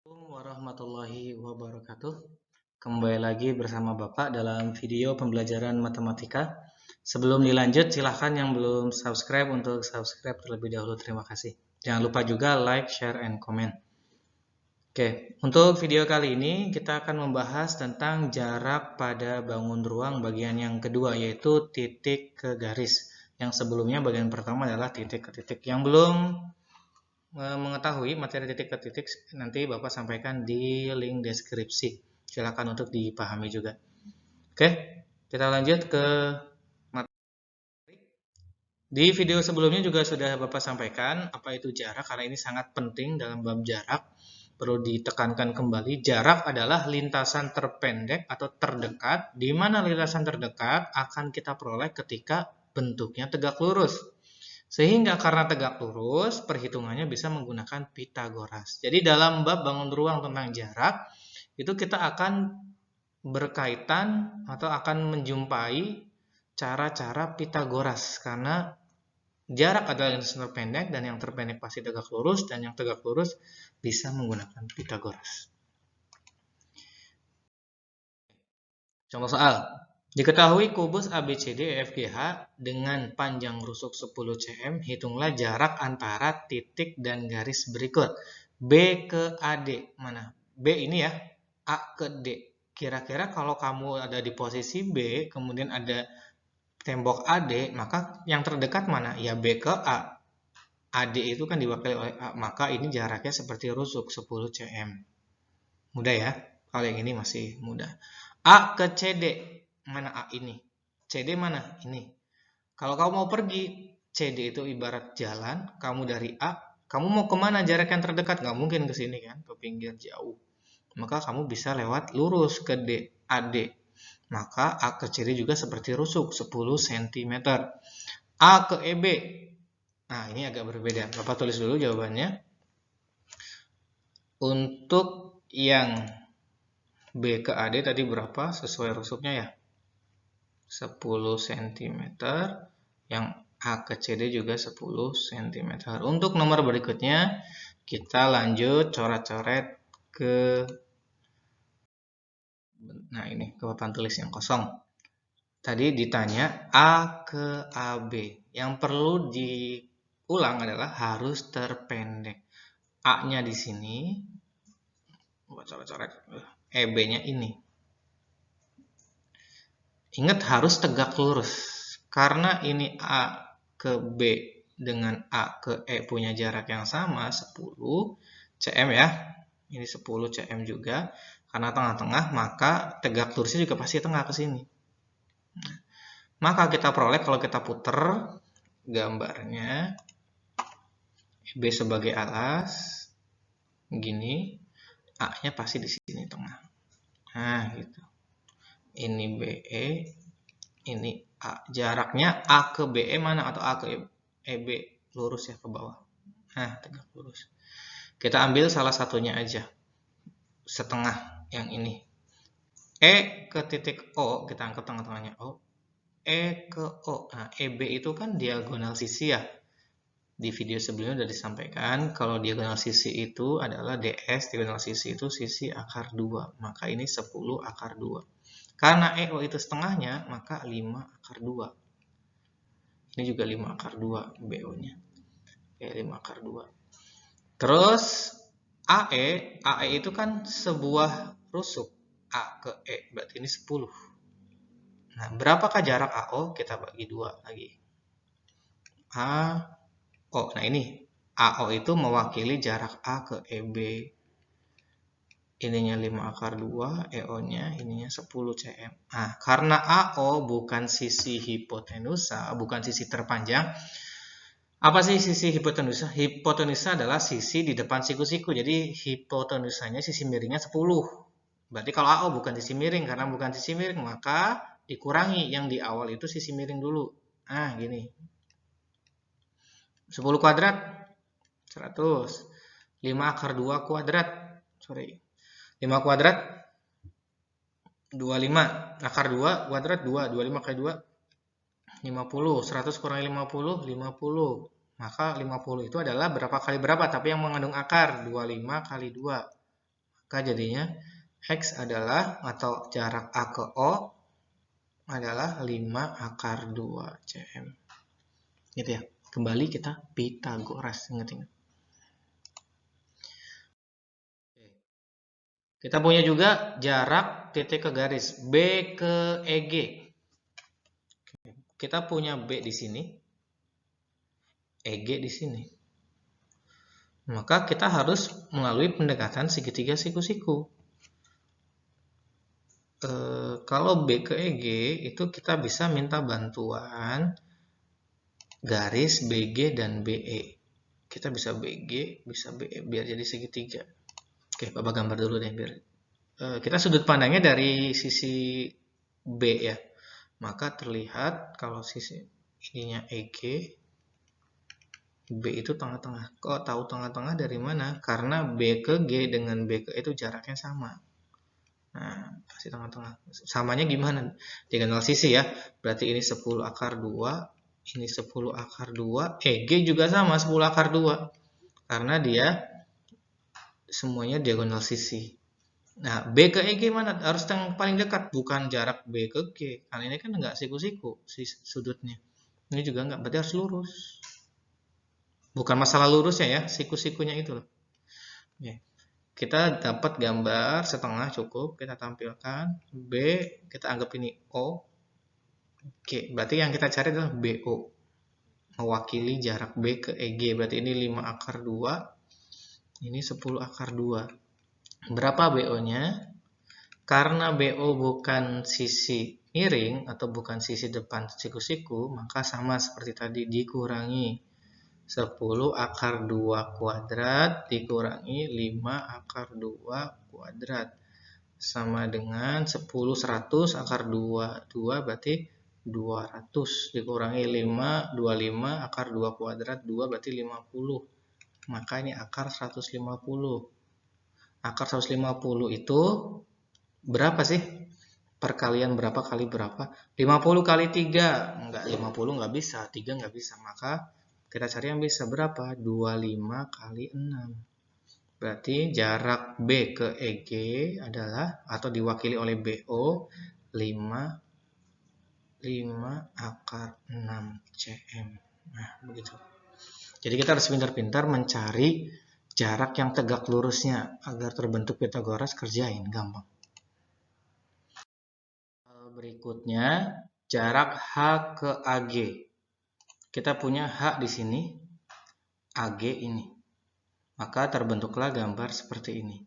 Assalamualaikum warahmatullahi wabarakatuh. Kembali lagi bersama Bapak dalam video pembelajaran matematika. Sebelum dilanjut, silahkan yang belum subscribe untuk subscribe terlebih dahulu. Terima kasih. Jangan lupa juga like, share, and comment. Oke, untuk video kali ini kita akan membahas tentang jarak pada bangun ruang bagian yang kedua, yaitu titik ke garis. Yang sebelumnya bagian pertama adalah titik ke titik. Yang belum mengetahui materi titik ke titik, nanti Bapak sampaikan di link deskripsi. Silakan untuk dipahami juga. Oke, kita lanjut ke materi. Di video sebelumnya juga sudah Bapak sampaikan apa itu jarak, karena ini sangat penting dalam bab jarak. Perlu ditekankan kembali, jarak adalah lintasan terpendek atau terdekat, di mana lintasan terdekat akan kita peroleh ketika bentuknya tegak lurus. Sehingga karena tegak lurus, perhitungannya bisa menggunakan Pitagoras. Jadi dalam bab bangun ruang tentang jarak, itu kita akan berkaitan atau akan menjumpai cara-cara Pitagoras. Karena jarak adalah lintasan terpendek, dan yang terpendek pasti tegak lurus, dan yang tegak lurus bisa menggunakan Pitagoras. Contoh soal. Diketahui kubus ABCD EFGH dengan panjang rusuk 10 cm, hitunglah jarak antara titik dan garis berikut. B ke AD, mana? B ini ya, A ke D. Kira-kira kalau kamu ada di posisi B, kemudian ada tembok AD, maka yang terdekat mana? Ya B ke A. AD itu kan diwakili oleh A, maka ini jaraknya seperti rusuk 10 cm. Mudah ya? Kalau yang ini masih mudah. A ke CD, mana A ini? CD mana? Ini. Kalau kamu mau pergi, CD itu ibarat jalan, kamu dari A, kamu mau kemana jarak yang terdekat? Nggak mungkin ke sini kan, ke pinggir jauh. Maka kamu bisa lewat lurus ke D, AD. Maka A ke CD juga seperti rusuk, 10 cm. A ke EB. Nah, ini agak berbeda. Bapak tulis dulu jawabannya. Untuk yang B ke AD tadi berapa sesuai rusuknya ya? 10 cm. Yang A ke CD juga 10 cm. Untuk nomor berikutnya, kita lanjut coret-coret ke ini, ke papan tulis yang kosong. Tadi ditanya A ke AB. Yang perlu diulang adalah harus terpendek. A-nya di sini, coret-coret. EB-nya ini. Ingat harus tegak lurus. Karena ini A ke B dengan A ke E punya jarak yang sama, 10 cm ya. Ini 10 cm juga. Karena tengah-tengah, maka tegak lurusnya juga pasti tengah ke sini. Maka kita peroleh kalau kita putar gambarnya. B sebagai alas. Gini. A-nya pasti di sini tengah. Nah, gitu. Ini BE, ini A. Jaraknya A ke BE mana atau A ke EB? Lurus ya ke bawah. Nah, tegak lurus. Kita ambil salah satunya aja. Setengah yang ini. E ke titik O, kita angkat tengah-tengahnya O. E ke O. Nah, EB itu kan diagonal sisi ya. Di video sebelumnya sudah disampaikan kalau diagonal sisi itu adalah DS, diagonal sisi itu sisi akar 2. Maka ini 10 akar 2. Karena EO itu setengahnya, maka 5 akar 2. Ini juga 5 akar 2 BO-nya. Oke, 5 akar 2. Terus AE itu kan sebuah rusuk. A ke E, berarti ini 10. Nah, berapakah jarak AO? Kita bagi 2 lagi. AO, nah ini. AO itu mewakili jarak A ke EB. Ininya 5 akar 2, EO-nya ininya 10 cm. Nah, karena AO bukan sisi hipotenusa, bukan sisi terpanjang. Apa sih sisi hipotenusa? Hipotenusa adalah sisi di depan siku-siku. Jadi hipotenusanya sisi miringnya 10. Berarti kalau AO bukan sisi miring, karena bukan sisi miring, maka dikurangi yang di awal itu sisi miring dulu. Nah, gini. 10 kuadrat 100. 5 akar 2 kuadrat. 5 kuadrat 25. Akar 2 kuadrat 2. 25 kali 2 50. 100 kurangi 50 50. Maka 50 itu adalah berapa kali berapa, tapi yang mengandung akar 25 kali 2. Maka jadinya X adalah, atau jarak A ke O adalah 5 akar 2 cm. Gitu ya. Kembali kita Pitagoras, ingat-ingat. Kita punya juga jarak titik ke garis B ke EG. Kita punya B di sini, EG di sini. Maka kita harus melalui pendekatan segitiga siku-siku. Kalau B ke EG itu kita bisa minta bantuan garis BG dan BE. Kita bisa BG, bisa BE, biar jadi segitiga. Oke, Bapak gambar dulu deh, biar kita sudut pandangnya dari sisi B ya. Maka terlihat kalau sisi ininya EG, B itu tengah-tengah. Kok tahu tengah-tengah dari mana? Karena B ke G dengan B ke E itu jaraknya sama. Nah, kasih tengah-tengah. Samanya gimana? Diagonal sisi ya. Berarti ini 10 akar 2, ini 10 akar 2. G juga sama 10 akar 2. Karena dia semuanya diagonal sisi. Nah, B ke E gimana? Harus yang paling dekat, bukan jarak B ke G. Karena ini kan enggak siku-siku sudutnya. Ini juga enggak, berarti harus lurus. Bukan masalah lurusnya ya, siku-sikunya itu. Oke. Kita dapat gambar setengah cukup, kita tampilkan. B, kita anggap ini O. Oke, berarti yang kita cari adalah BO. Mewakili jarak B ke EG. Berarti ini 5 akar 2. Ini 10 akar 2. Berapa BO-nya? Karena BO bukan sisi miring atau bukan sisi depan siku-siku, maka sama seperti tadi, dikurangi 10 akar 2 kuadrat dikurangi 5 akar 2 kuadrat sama dengan 10 100 akar 2 berarti 200 dikurangi 5 25 akar 2 kuadrat 2 berarti 50. Maka ini akar 150. Akar 150 itu berapa sih? Perkalian berapa kali berapa? 50 kali 3. Enggak, 50 enggak bisa, 3 enggak bisa. Maka kita cari yang bisa berapa? 25 kali 6. Berarti jarak B ke EG adalah, atau diwakili oleh BO, 5 akar 6 cm. Nah, begitu. Jadi kita harus pintar-pintar mencari jarak yang tegak lurusnya agar terbentuk Pitagoras, kerjain, gampang. Berikutnya, jarak H ke AG. Kita punya H di sini, AG ini. Maka terbentuklah gambar seperti ini.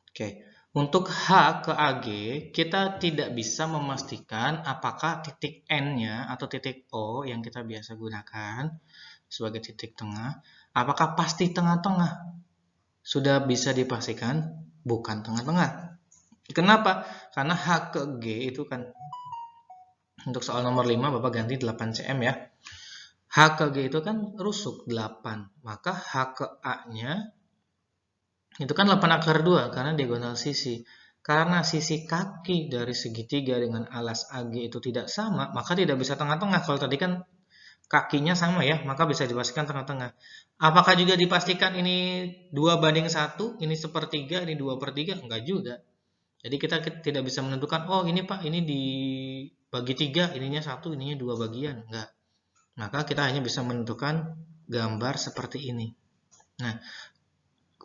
Oke, untuk H ke AG, kita tidak bisa memastikan apakah titik N-nya atau titik O yang kita biasa gunakan sebagai titik tengah, apakah pasti tengah-tengah? Sudah bisa dipastikan bukan tengah-tengah. Kenapa? Karena H ke G itu kan, untuk soal nomor 5 Bapak ganti 8 cm ya. H ke G itu kan rusuk 8. Maka H ke A-nya itu kan 8 akar 2 karena diagonal sisi. Karena sisi kaki dari segitiga dengan alas AG itu tidak sama, maka tidak bisa tengah-tengah. Kalau tadi kan kakinya sama ya, maka bisa dipastikan tengah-tengah. Apakah juga dipastikan ini 2:1, ini 1/3, ini 2/3? Enggak juga. Jadi kita tidak bisa menentukan, oh ini Pak, ini dibagi 3, ininya 1, ininya 2 bagian. Enggak. Maka kita hanya bisa menentukan gambar seperti ini. Nah,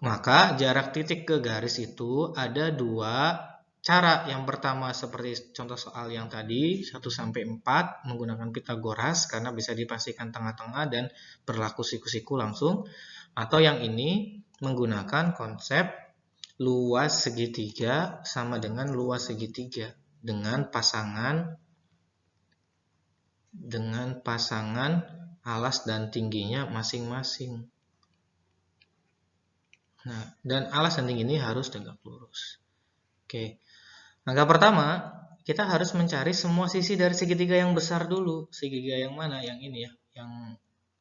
maka jarak titik ke garis itu ada 2 cara. Yang pertama seperti contoh soal yang tadi, 1-4 menggunakan Pitagoras karena bisa dipastikan tengah-tengah dan berlaku siku-siku langsung. Atau yang ini menggunakan konsep luas segitiga sama dengan luas segitiga dengan pasangan alas dan tingginya masing-masing. Nah, dan alas dan tinggi ini harus tegak lurus. Oke. Langkah pertama, kita harus mencari semua sisi dari segitiga yang besar dulu. Segitiga yang mana? Yang ini ya, yang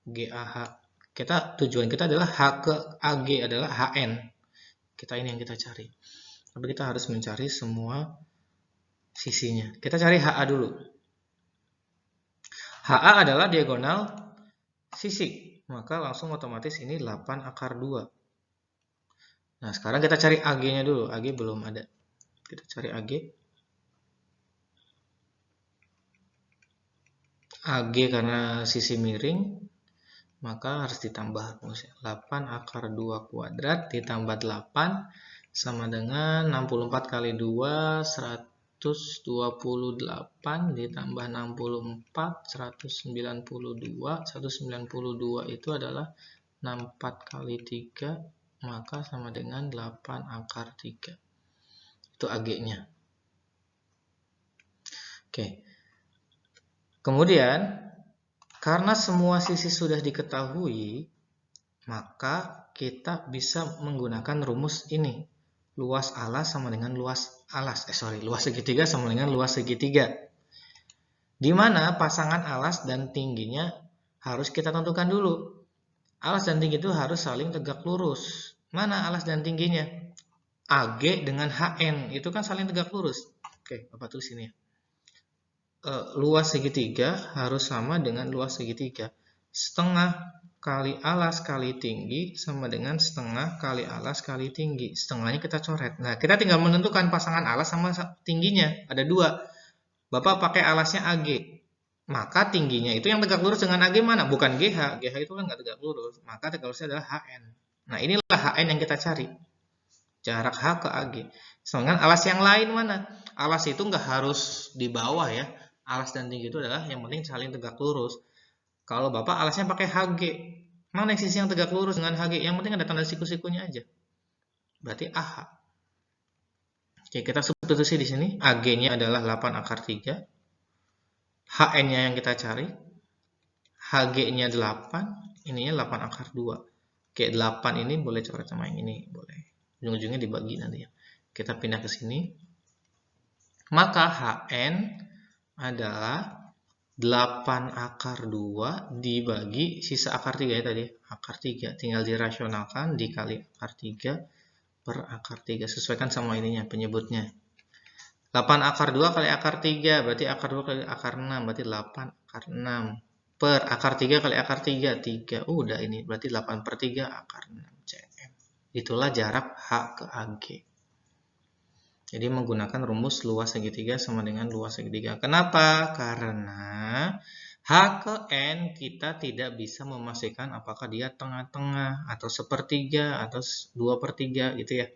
GAH. Tujuan kita adalah H ke AG adalah HN. Ini yang kita cari. Tapi kita harus mencari semua sisinya. Kita cari HA dulu. HA adalah diagonal sisi. Maka langsung otomatis ini 8 akar 2. Nah, sekarang kita cari AG-nya dulu. AG belum ada. Kita cari AG. AG karena sisi miring, maka harus ditambah rumusnya. 8 akar 2 kuadrat ditambah 8 sama dengan 64 kali 2, 128 ditambah 64, 192. 192 itu adalah 64 kali 3, maka sama dengan 8 akar 3. Itu AG-nya. Oke. Kemudian, karena semua sisi sudah diketahui, maka kita bisa menggunakan rumus ini. Luas alas sama dengan luas alas. Luas segitiga sama dengan luas segitiga. Di mana pasangan alas dan tingginya harus kita tentukan dulu. Alas dan tinggi itu harus saling tegak lurus. Mana alas dan tingginya? AG dengan HN itu kan saling tegak lurus. Oke, Bapak tulis ini ya. Luas segitiga harus sama dengan luas segitiga. Setengah kali alas kali tinggi sama dengan setengah kali alas kali tinggi. Setengahnya kita coret. Nah, kita tinggal menentukan pasangan alas sama tingginya. Ada dua. Bapak pakai alasnya AG. Maka tingginya itu yang tegak lurus dengan AG mana? Bukan GH. GH itu kan nggak tegak lurus. Maka tegak lurusnya adalah HN. Nah, inilah HN yang kita cari. Jarak H ke AG. Sedangkan alas yang lain mana? Alas itu nggak harus di bawah ya. Alas dan tinggi itu adalah yang penting saling tegak lurus. Kalau Bapak alasnya pakai HG, mana sisi yang tegak lurus dengan HG? Yang penting ada tanda siku-sikunya aja. Berarti AH. Oke, kita substitusi di sini. AG-nya adalah 8 akar 3. HN-nya yang kita cari. HG-nya 8. Ininya 8 akar 2. Oke, 8 ini boleh coret sama yang ini. Boleh. Ujung-ujungnya dibagi nanti ya. Kita pindah ke sini. Maka HN adalah 8 akar 2 dibagi sisa akar 3 ya tadi. Akar 3 tinggal dirasionalkan dikali akar 3 per akar 3. Sesuaikan sama ininya penyebutnya. 8 akar 2 kali akar 3 berarti akar 2 kali akar 6 berarti 8 akar 6 per akar 3 kali akar 3. 3 udah ini berarti 8 per 3 akar 6 cm. Itulah jarak H ke AG. Jadi menggunakan rumus luas segitiga sama dengan luas segitiga. Kenapa? Karena H ke N kita tidak bisa memastikan apakah dia tengah-tengah atau sepertiga atau 2/3 gitu ya.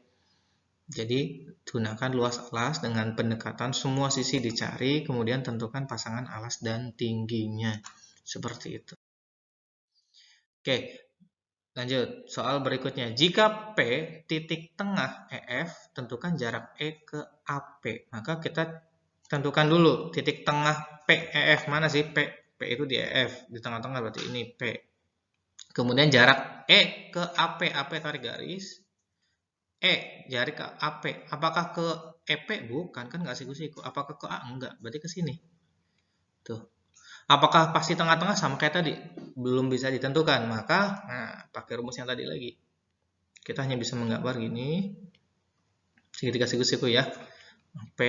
Jadi gunakan luas alas dengan pendekatan semua sisi dicari, kemudian tentukan pasangan alas dan tingginya. Seperti itu. Oke. Lanjut, soal berikutnya. Jika P titik tengah EF, tentukan jarak E ke AP. Maka kita tentukan dulu titik tengah PEF. Mana sih P? P itu di EF. Di tengah-tengah berarti ini P. Kemudian jarak E ke AP. AP tarik garis. E, jarak ke AP. Apakah ke EP? Bukan, kan nggak siku-siku. Apakah ke A? Enggak. Berarti ke sini. Tuh. Apakah pasti tengah-tengah sama kayak tadi? Belum bisa ditentukan, maka pakai rumus yang tadi lagi. Kita hanya bisa menggambar gini. Segitiga siku-siku ya. P,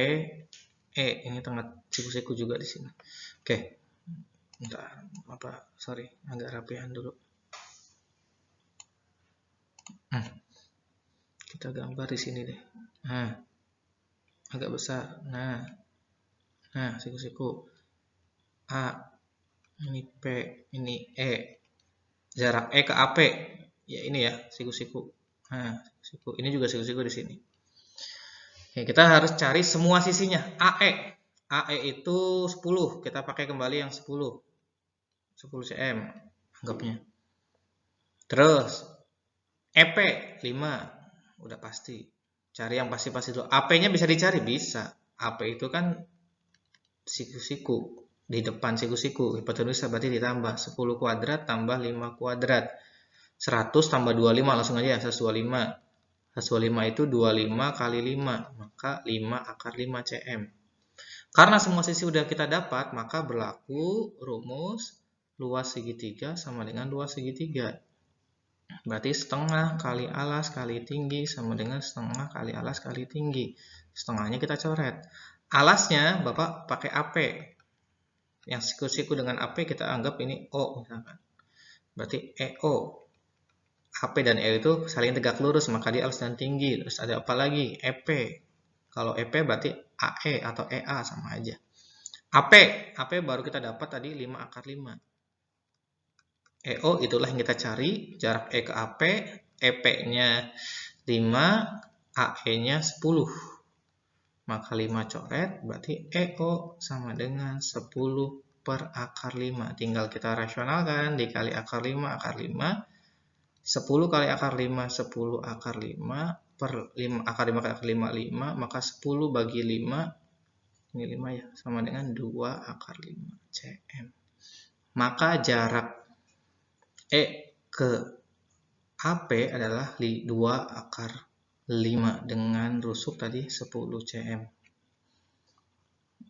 E, ini tengah siku-siku juga di sini. Oke. Bentar, agak rapihan dulu. Kita gambar di sini deh. Nah, agak besar. Nah, siku-siku. A, ini P, ini E. Jarak E ke AP, ya ini ya, siku-siku. Nah, siku. Ini juga siku-siku di sini. Oke, kita harus cari semua sisinya. AE. AE itu 10. Kita pakai kembali yang 10. 10 cm anggapnya. Terus EP 5. Udah pasti. Cari yang pasti-pasti dulu. AP-nya bisa dicari? Bisa. AP itu kan siku-siku. Di depan siku-siku, hipotenusa berarti ditambah 10 kuadrat tambah 5 kuadrat. 100 tambah 25 langsung aja 125. 125 itu 25 kali 5, maka 5 akar 5 cm. Karena semua sisi sudah kita dapat, maka berlaku rumus luas segitiga sama dengan luas segitiga. Berarti setengah kali alas kali tinggi sama dengan setengah kali alas kali tinggi. Setengahnya kita coret. Alasnya Bapak pakai AP. Yang siku-siku dengan AP kita anggap ini O misalkan. Berarti EO. AP dan E itu saling tegak lurus, maka dia alus dan tinggi. Terus ada apa lagi? EP. Kalau EP berarti AE atau EA sama aja. AP baru kita dapat tadi 5 akar 5. EO itulah yang kita cari, jarak E ke AP, EP-nya 5, AE-nya 10. Maka 5 coret, berarti EO sama dengan 10 per akar 5. Tinggal kita rasionalkan, dikali akar 5, akar 5. 10 kali akar 5, 10 akar 5, per 5, akar 5 kali akar 5, 5. Maka 10 bagi 5, ini 5 ya, sama dengan 2 akar 5 cm. Maka jarak E ke AP adalah 2 akar 5 dengan rusuk tadi 10 cm.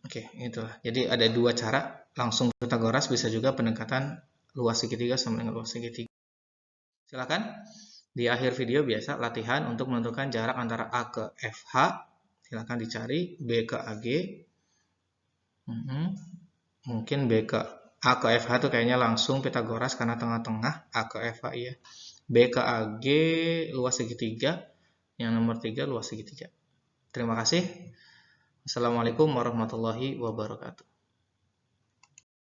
Oke, itulah. Jadi ada dua cara, langsung Pythagoras, bisa juga pendekatan luas segitiga sama dengan luas segitiga. Silakan di akhir video biasa latihan untuk menentukan jarak antara A ke FH. Silakan dicari B ke AG. Mungkin B ke A ke FH itu kayaknya langsung Pythagoras karena tengah-tengah, A ke FH ya. B ke AG luas segitiga, yang nomor 3 luas segitiga. Terima kasih. Assalamualaikum warahmatullahi wabarakatuh.